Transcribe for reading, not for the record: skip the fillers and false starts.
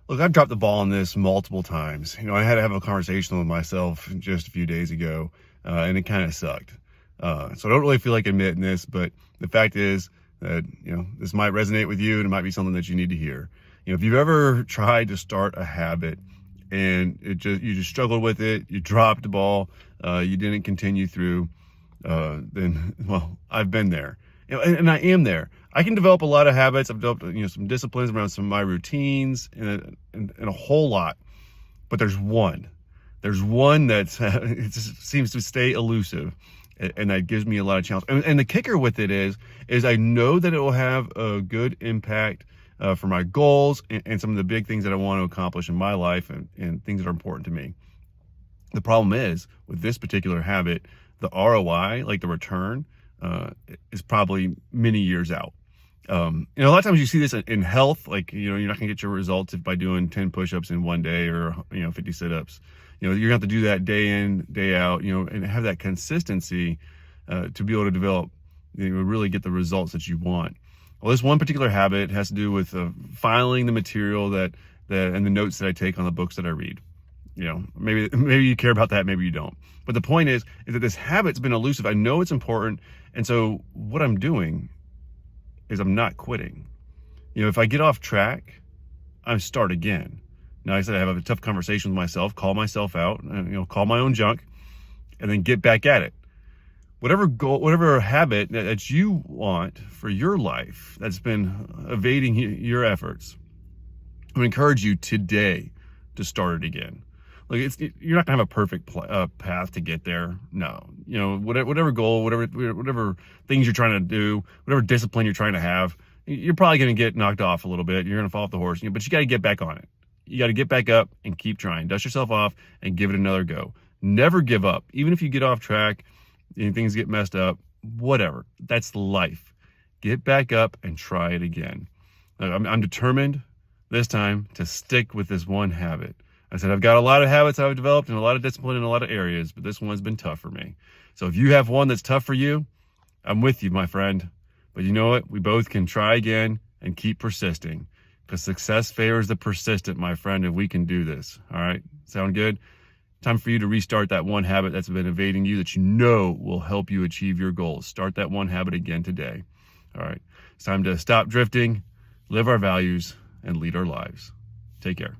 Look, I've dropped the ball on this multiple times. I had to have a conversation with myself just a few days ago, and it kind of sucked. So I don't really feel like admitting this, but the fact is that, this might resonate with you and it might be something that you need to hear. If you've ever tried to start a habit and you just struggled with it, you dropped the ball, you didn't continue through, then, well, I've been there. And I am there. I can develop a lot of habits. I've developed, some disciplines around some of my routines and a whole lot. But there's one that it just seems to stay elusive, and that gives me a lot of challenge. And the kicker with it is I know that it will have a good impact for my goals and some of the big things that I want to accomplish in my life and things that are important to me. The problem is with this particular habit, the ROI, like the return, is probably many years out. A lot of times you see this in health, like, you're not gonna get your results by doing 10 push-ups in one day or, 50 sit-ups. You're gonna have to do that day in, day out, and have that consistency, to be able to develop, really get the results that you want. Well, this one particular habit has to do with filing the material that and the notes that I take on the books that I read. Maybe you care about that, maybe you don't. But the point is that this habit's been elusive. I know it's important. And so what I'm doing is I'm not quitting. If I get off track, I start again. Now, I said I have a tough conversation with myself, call myself out, call my own junk, and then get back at it. Whatever goal, whatever habit that you want for your life that's been evading your efforts, I would encourage you today to start it again. Like, you're not gonna have a perfect path to get there. No, whatever goal, whatever things you're trying to do, whatever discipline you're trying to have, you're probably gonna get knocked off a little bit. You're gonna fall off the horse, but you got to get back on it. You got to get back up and keep trying. Dust yourself off and give it another go. Never give up, even if you get off track and things get messed up. Whatever, that's life. Get back up and try it again. I'm determined this time to stick with this one habit. I said, I've got a lot of habits I've developed and a lot of discipline in a lot of areas, but this one's been tough for me. So if you have one that's tough for you, I'm with you, my friend. But you know what? We both can try again and keep persisting, because success favors the persistent, my friend, and we can do this. All right? Sound good? Time for you to restart that one habit that's been evading you that will help you achieve your goals. Start that one habit again today. All right? It's time to stop drifting, live our values, and lead our lives. Take care.